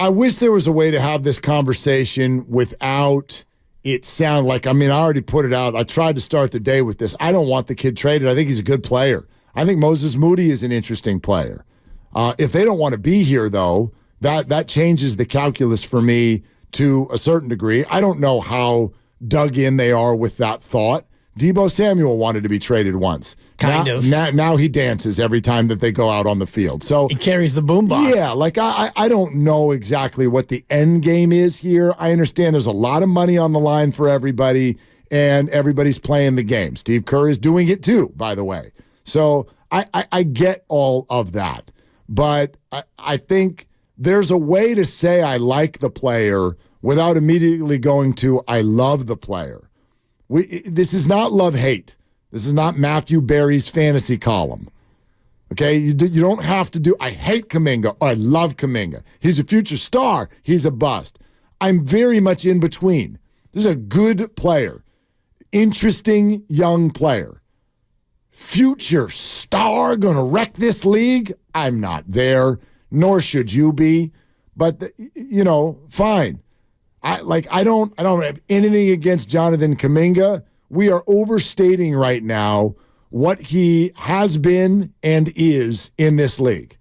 I wish there was a way to have this conversation without it sound like, I already put it out. I tried to start the day with this. I don't want the kid traded. I think he's a good player. I think Moses Moody is an interesting player. If they don't want to be here, though, that changes the calculus for me to a certain degree. I don't know how dug in they are with that thought. Deebo Samuel wanted to be traded once. Kind of. Now he dances every time that they go out on the field. So he carries the boombox. Yeah, like I don't know exactly what the end game is here. I understand there's a lot of money on the line for everybody, and everybody's playing the game. Steve Kerr is doing it too, by the way. So I get all of that. But I think there's a way to say I like the player without immediately going to I love the player. This is not love-hate. This is not Matthew Berry's fantasy column. Okay? You don't have to do, I hate Kuminga, or I love Kuminga. He's a future star. He's a bust. I'm very much in between. This is a good player. Interesting young player. Future star gonna wreck this league? I'm not there, nor should you be. But, fine. I don't have anything against Jonathan Kuminga. We are overstating right now what he has been and is in this league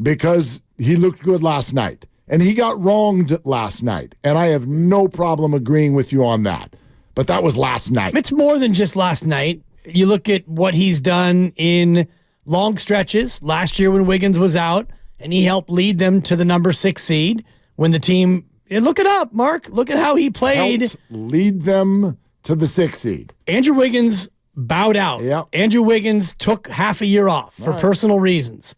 because he looked good last night. And he got wronged last night. And I have no problem agreeing with you on that. But that was last night. It's more than just last night. You look at what he's done in long stretches. Last year when Wiggins was out, and he helped lead them to the number 6 seed when the team... Look it up, Mark. Look at how he played. Helped lead them to the 6 seed. Andrew Wiggins bowed out. Yep. Andrew Wiggins took half a year off for personal reasons.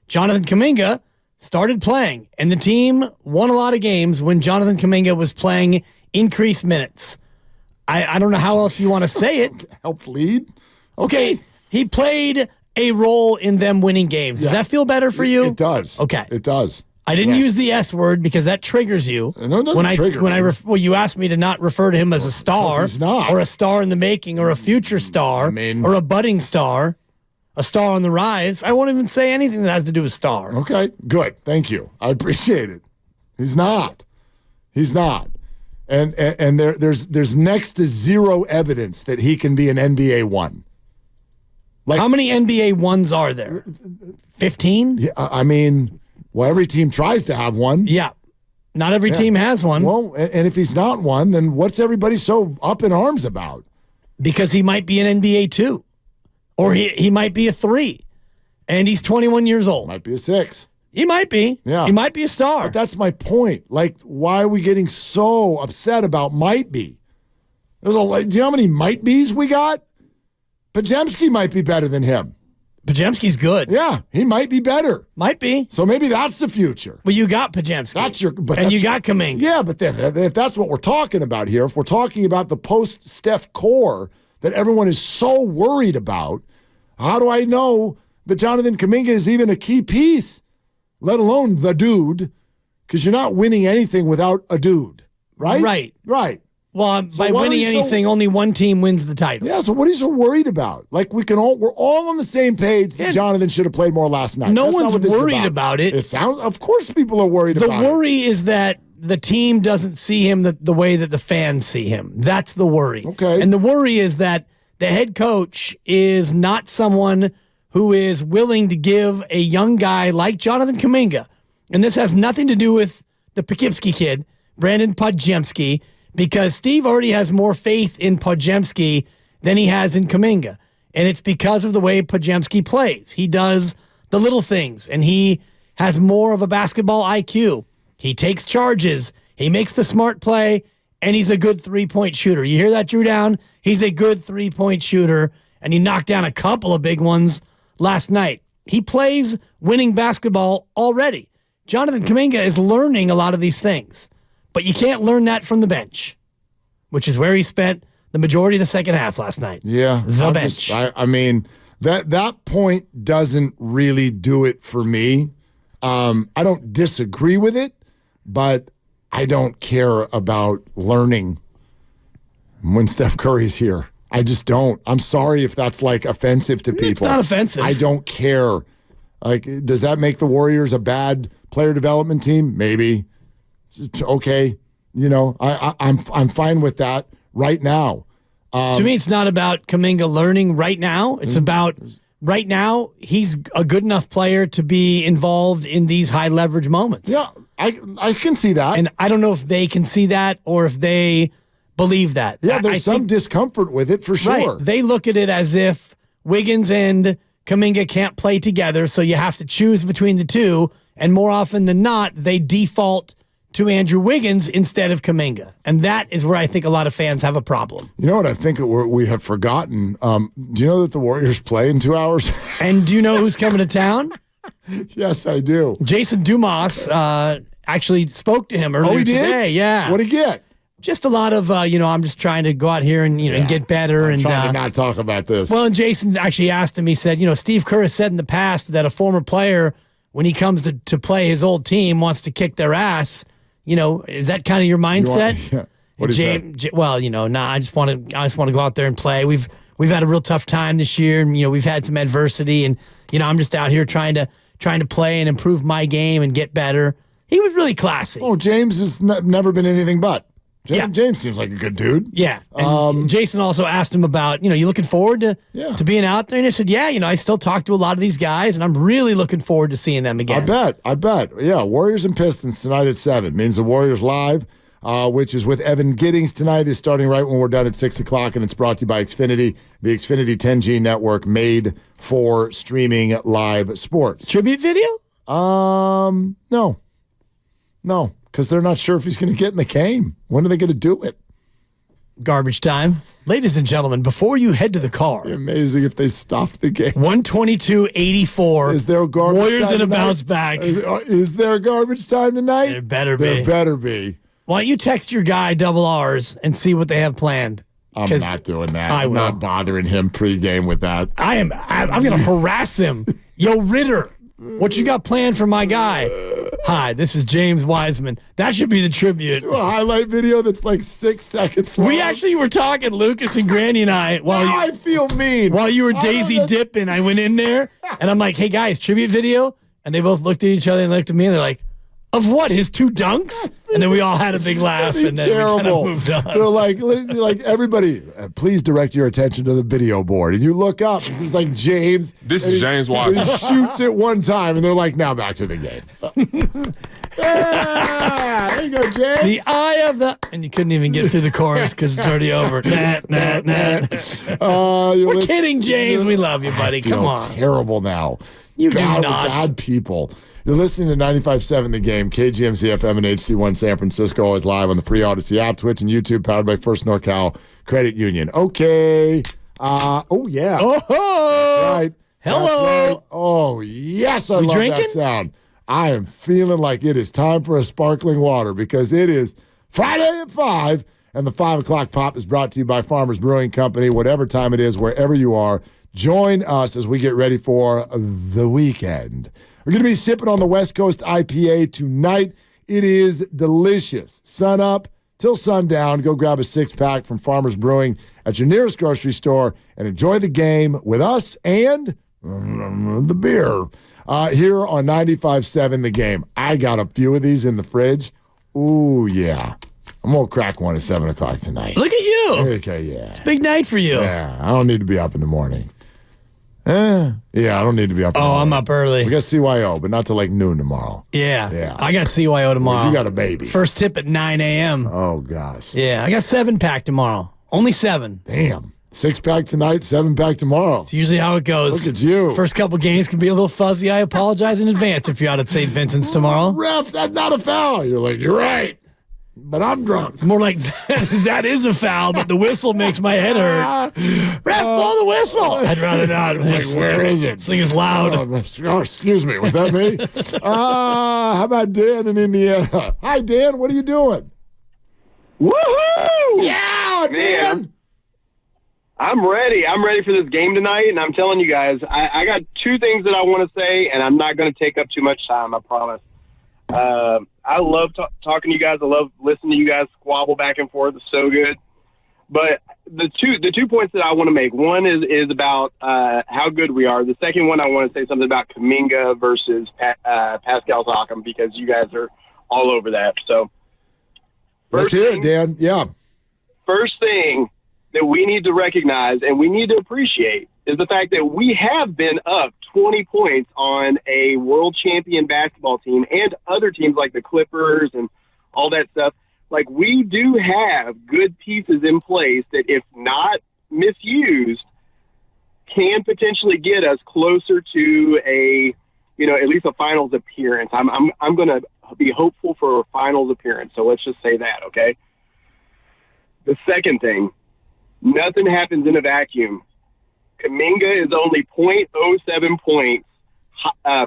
Jonathan Kuminga started playing, and the team won a lot of games when Jonathan Kuminga was playing increased minutes. I don't know how else you want to say it. Helped lead? Okay. He played a role in them winning games. Does that feel better for you? It does. Okay. It does. I didn't use the S word because that triggers you. No, it doesn't trigger me. You asked me to not refer to him as a star, he's not. or a star in the making, or a future star, or a budding star, a star on the rise. I won't even say anything that has to do with star. Okay, good. Thank you. I appreciate it. He's not. He's not. And there's next to zero evidence that he can be an NBA 1. Like, how many NBA 1s are there? 15? Yeah, well, every team tries to have one. Yeah. Not every team has one. Well, and if he's not one, then what's everybody so up in arms about? Because he might be an NBA 2. Or he might be a 3. And he's 21 years old. Might be a 6. He might be. Yeah. He might be a star. But that's my point. Like, why are we getting so upset about might be? Do you know how many might be's we got? Popsmsky might be better than him. Popsmsky's good. Yeah, he might be better. Might be. So maybe that's the future. Well, you got Popsmsky. And you got Kuminga. Yeah, but if that's what we're talking about here, if we're talking about the post-Steph core that everyone is so worried about, how do I know that Jonathan Kuminga is even a key piece, let alone the dude? Because you're not winning anything without a dude, right? Right. Well, so by winning anything, only one team wins the title. Yeah, so what are you so worried about? Like, we're all on the same page that Jonathan should have played more last night. No one's worried about it. It sounds, of course people are worried about it. The worry is that the team doesn't see him the way that the fans see him. That's the worry. Okay. And the worry is that the head coach is not someone who is willing to give a young guy like Jonathan Kuminga, and this has nothing to do with the Poughkeepsie kid, Brandon Popsmsky, because Steve already has more faith in Popsmsky than he has in Kuminga. And it's because of the way Popsmsky plays. He does the little things, and he has more of a basketball IQ. He takes charges. He makes the smart play, and he's a good three-point shooter. You hear that, Drew Down? He's a good three-point shooter, and he knocked down a couple of big ones last night. He plays winning basketball already. Jonathan Kuminga is learning a lot of these things. But you can't learn that from the bench, which is where he spent the majority of the second half last night. Yeah. The bench. That point doesn't really do it for me. I don't disagree with it, but I don't care about learning when Steph Curry's here. I just don't. I'm sorry if that's offensive to people. It's not offensive. I don't care. Does that make the Warriors a bad player development team? Maybe. Okay, I'm fine with that right now. To me, it's not about Kuminga learning right now. It's about right now he's a good enough player to be involved in these high leverage moments. Yeah, I can see that. And I don't know if they can see that or if they believe that. Yeah, there's some discomfort with it for sure. Right. They look at it as if Wiggins and Kuminga can't play together, so you have to choose between the two. And more often than not, they default to Andrew Wiggins instead of Kuminga. And that is where I think a lot of fans have a problem. You know what I think we have forgotten? Do you know that the Warriors play in 2 hours? And do you know who's coming to town? Yes, I do. Jason Dumas actually spoke to him earlier today. Yeah. What'd he get? Just a lot of, I'm just trying to go out here and, and get better. I'm trying to not talk about this. Well, and Jason actually asked him, he said, Steve Kerr has said in the past that a former player, when he comes to play his old team, wants to kick their ass. Is that kind of your mindset? What is that? Well, I just want to go out there and play. We've had a real tough time this year, and we've had some adversity, and I'm just out here trying to play and improve my game and get better. He was really classy. Oh, James has never been anything but. James seems like a good dude. Yeah. And Jason also asked him about, you looking forward to being out there? And he said, yeah, I still talk to a lot of these guys, and I'm really looking forward to seeing them again. I bet. Yeah, Warriors and Pistons tonight at 7. Means the Warriors live, which is with Evan Giddings tonight, is starting right when we're done at 6 o'clock, and it's brought to you by Xfinity, the Xfinity 10G network made for streaming live sports. Tribute video? No. Because they're not sure if he's going to get in the game. When are they going to do it? Garbage time. Ladies and gentlemen, before you head to the car. It'd be amazing if they stopped the game. 122-84. Is there garbage Warriors time in a tonight? bounce back. Is there garbage time tonight? There better be. There better be. Why don't you text your guy double R's and see what they have planned? I'm not doing that. I'm not bothering him pregame with that. I'm going to harass him. Yo, Ritter, what you got planned for my guy? Hi, this is James Wiseman. That should be the tribute. Do a highlight video that's like 6 seconds long. We actually were talking, Lucas and Granny and I. I feel mean. While you were daisy dipping, I went in there, and I'm like, hey, guys, tribute video? And they both looked at each other and looked at me, and they're like, of what, his 2 dunks? And then we all had a big laugh, and then we kind of moved on. They're like everybody, please direct your attention to the video board. And you look up, it's like James. This is James Wiseman. He shoots it one time, and they're like, now back to the game. Yeah, there you go, James. The eye of the... And you couldn't even get through the chorus because it's already over. We're kidding, James. We love you, buddy. Come on. Terrible now. You do not. Bad people. You're listening to 95.7 The Game, KGMZ FM and HD1 San Francisco, always live on the free Odyssey app, Twitch, and YouTube, powered by First NorCal Credit Union. Okay. Oh, yeah. Oh, that's right. Hello. That's right. Oh, yes, I love that sound. I am feeling like it is time for a sparkling water because it is Friday at 5, and the 5 o'clock pop is brought to you by Farmers Brewing Company. Whatever time it is, wherever you are, join us as we get ready for the weekend. We're going to be sipping on the West Coast IPA tonight. It is delicious. Sun up till sundown. Go grab a 6-pack from Farmers Brewing at your nearest grocery store and enjoy the game with us and the beer here on 95.7 The Game. I got a few of these in the fridge. Ooh, yeah. I'm going to crack one at 7 o'clock tonight. Look at you. Okay, yeah. It's a big night for you. Yeah, I don't need to be up in the morning. Yeah, I don't need to be up. Oh, I'm up early. We got CYO, but not till like noon tomorrow. Yeah. I got CYO tomorrow. Well, you got a baby. First tip at 9 a.m. Oh, gosh. Yeah, I got 7-pack tomorrow. Only 7. Damn. 6-pack tonight, 7-pack tomorrow. It's usually how it goes. Look at you. First couple games can be a little fuzzy. I apologize in advance if you're out at St. Vincent's tomorrow. Ref, that's not a foul. You're like, you're right. But I'm drunk. It's more like that is a foul, but the whistle makes my head hurt. Ref, blow the whistle. I'd rather not. Like, where is it? This thing is loud. Oh, excuse me. Was that me? How about Dan in Indiana? Hi, Dan. What are you doing? Woohoo! Yeah, Dan. I'm ready. I'm ready for this game tonight, and I'm telling you guys, I got 2 things that I want to say, and I'm not going to take up too much time, I promise. I love talking to you guys. I love listening to you guys squabble back and forth. It's so good. But the two points that I want to make, one is about how good we are. The second one, I want to say something about Kuminga versus Pascal Siakam because you guys are all over that. So Let's hear it, Dan. Yeah. First thing that we need to recognize and we need to appreciate is the fact that we have been up 20 points on a world champion basketball team and other teams like the Clippers and all that stuff. Like, we do have good pieces in place that, if not misused, can potentially get us closer to at least a finals appearance. I'm going to be hopeful for a finals appearance. So let's just say that, okay? The second thing, nothing happens in a vacuum. Kuminga is only 0.07 points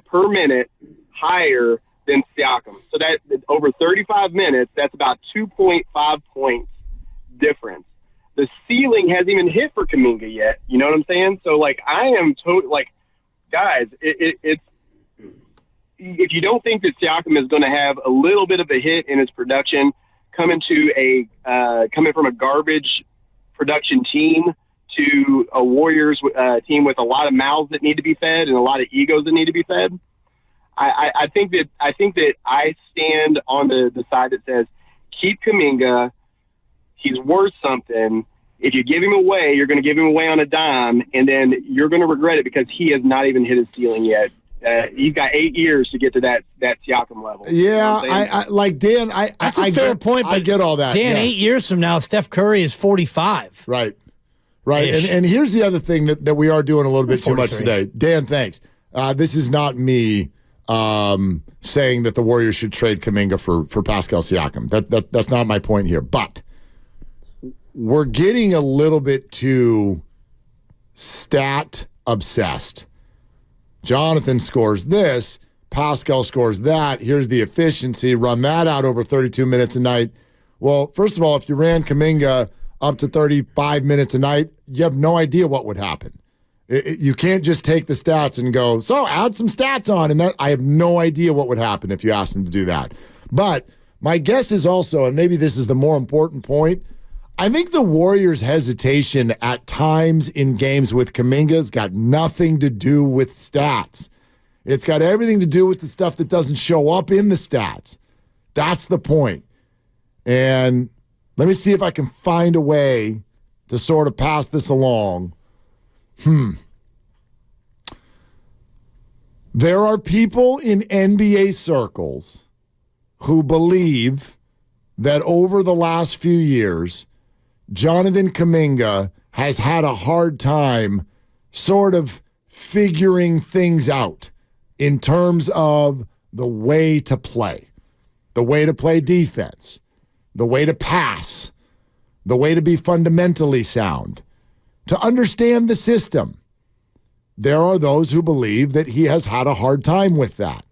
per minute higher than Siakam. So that over 35 minutes, that's about 2.5 points difference. The ceiling hasn't even hit for Kuminga yet. You know what I'm saying? So, I am guys, it's if you don't think that Siakam is going to have a little bit of a hit in his production, coming from a garbage production team to a Warriors team with a lot of mouths that need to be fed and a lot of egos that need to be fed, I think that I stand on the side that says keep Kuminga. He's worth something. If you give him away, you're going to give him away on a dime, and then you're going to regret it because he has not even hit his ceiling yet. He's got 8 years to get to that Siakam level. Yeah, you know I like Dan. That's a fair point. But I get all that. Dan, 8 years from now, Steph Curry is 45. Right. And here's the other thing that we are doing a little bit too much today. Dan, thanks. This is not me saying that the Warriors should trade Kuminga for Pascal Siakam. That's not my point here. But we're getting a little bit too stat obsessed. Jonathan scores this, Pascal scores that. Here's the efficiency. Run that out over 32 minutes a night. Well, first of all, if you ran Kuminga up to 35 minutes a night, you have no idea what would happen. You can't just take the stats and go, so add some stats on. And I have no idea what would happen if you asked him to do that. But my guess is also, and maybe this is the more important point, I think the Warriors' hesitation at times in games with Kuminga has got nothing to do with stats. It's got everything to do with the stuff that doesn't show up in the stats. That's the point. And let me see if I can find a way to sort of pass this along. There are people in NBA circles who believe that over the last few years, Jonathan Kuminga has had a hard time sort of figuring things out in terms of the way to play defense, the way to pass, the way to be fundamentally sound, to understand the system. There are those who believe that he has had a hard time with that.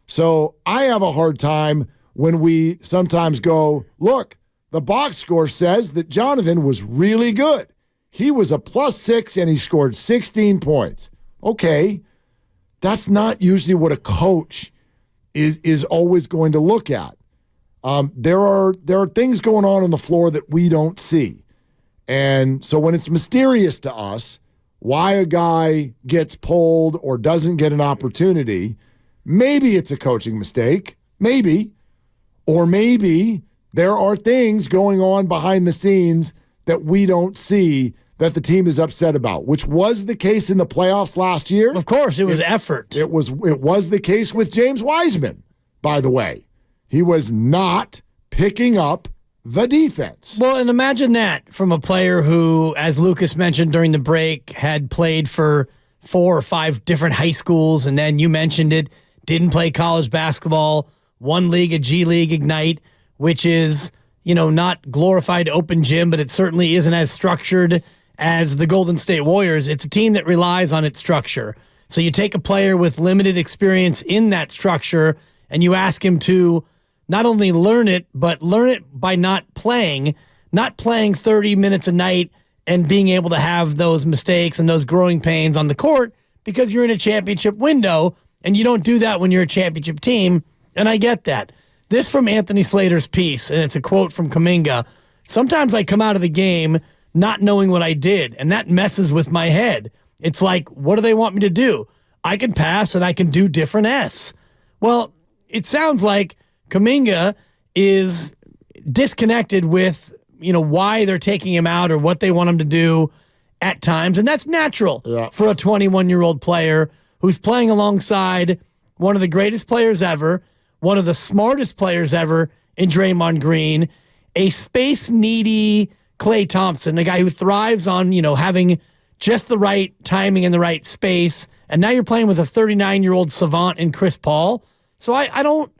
So I have a hard time when we sometimes go, look, the box score says that Jonathan was really good. He was a +6 and he scored 16 points. Okay, that's not usually what a coach is always going to look at. There are things going on the floor that we don't see. And so when it's mysterious to us why a guy gets pulled or doesn't get an opportunity, maybe it's a coaching mistake, maybe, or maybe there are things going on behind the scenes that we don't see that the team is upset about, which was the case in the playoffs last year. Of course, it was effort. It was the case with James Wiseman, by the way. He was not picking up the defense. Well, and imagine that from a player who, as Lucas mentioned during the break, had played for 4 or 5 different high schools, and then you mentioned it, didn't play college basketball, one league, a G League Ignite, which is, not glorified open gym, but it certainly isn't as structured as the Golden State Warriors. It's a team that relies on its structure. So you take a player with limited experience in that structure and you ask him to not only learn it, but learn it by not playing 30 minutes a night and being able to have those mistakes and those growing pains on the court because you're in a championship window and you don't do that when you're a championship team. And I get that. This from Anthony Slater's piece, and it's a quote from Kuminga. Sometimes I come out of the game not knowing what I did, and that messes with my head. It's like, what do they want me to do? I can pass and I can do different S. Well, it sounds like Kuminga is disconnected with, why they're taking him out or what they want him to do at times. And that's natural for a 21-year-old player who's playing alongside one of the greatest players ever, one of the smartest players ever in Draymond Green, a space-needy Klay Thompson, a guy who thrives on, having just the right timing in the right space. And now you're playing with a 39-year-old savant in Chris Paul. So I don't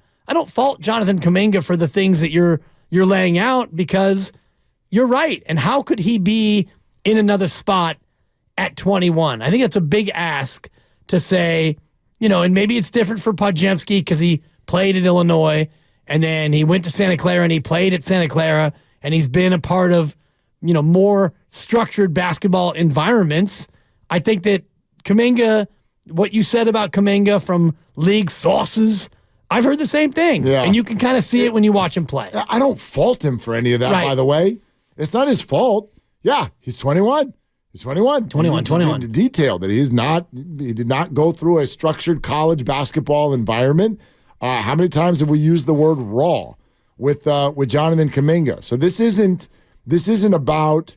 fault Jonathan Kuminga for the things that you're laying out, because you're right. And how could he be in another spot at 21? I think that's a big ask to say, and maybe it's different for Popsmsky because he played at Illinois and then he went to Santa Clara and he played at Santa Clara and he's been a part of, more structured basketball environments. I think that Kuminga, what you said about Kuminga from league sources, I've heard the same thing. Yeah. And you can kind of see it when you watch him play. I don't fault him for any of that, by the way. It's not his fault. Yeah, he's 21. He's 21. 21. To detail that he did not go through a structured college basketball environment. How many times have we used the word raw with Jonathan Kuminga? So this isn't about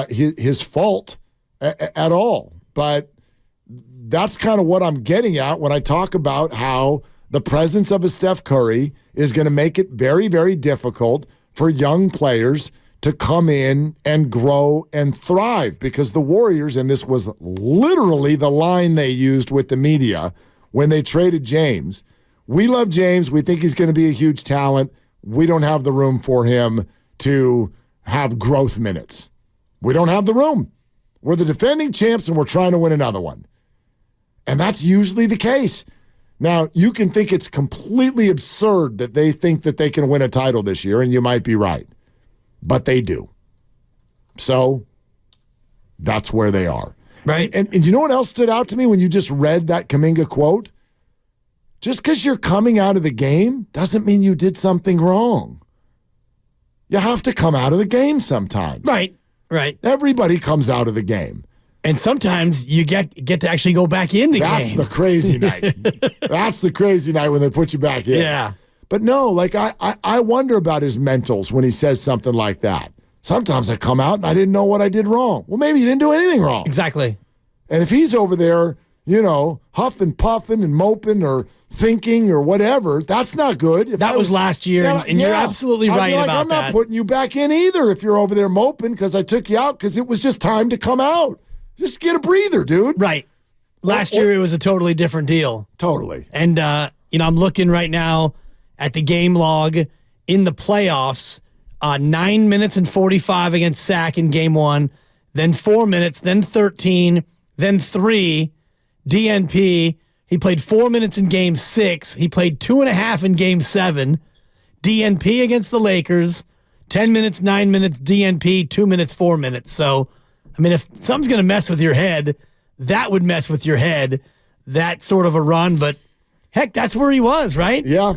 his fault at all. But that's kind of what I'm getting at when I talk about how the presence of a Steph Curry is going to make it very, very difficult for young players to come in and grow and thrive, because the Warriors, and this was literally the line they used with the media when they traded James, we love James. We think he's going to be a huge talent. We don't have the room for him to have growth minutes. We don't have the room. We're the defending champs and we're trying to win another one. And that's usually the case. Now, you can think it's completely absurd that they think that they can win a title this year, and you might be right. But they do. So that's where they are. Right. And you know what else stood out to me when you just read that Kuminga quote? Just because you're coming out of the game doesn't mean you did something wrong. You have to come out of the game sometimes. Right. Everybody comes out of the game. And sometimes you get to actually go back in the game. That's the crazy night. That's the crazy night when they put you back in. Yeah. But no, I wonder about his mentals when he says something like that. Sometimes I come out and I didn't know what I did wrong. Well, maybe you didn't do anything wrong. Exactly. And if he's over there, huffing, puffing, and moping or thinking or whatever, that's not good. That was last year, and you're absolutely right about that. I'm not putting you back in either if you're over there moping because I took you out because it was just time to come out. Just get a breather, dude. Right. Last year, it was a totally different deal. Totally. And, I'm looking right now at the game log in the playoffs. 9 minutes and 45 against Sac in game 1, then 4 minutes, then 13, then 3. DNP, he played 4 minutes in game 6. He played 2.5 in game 7. DNP against the Lakers, 10 minutes, 9 minutes, DNP, 2 minutes, 4 minutes. So, if something's going to mess with your head, that would mess with your head, that sort of a run. But, heck, that's where he was, right? Yeah.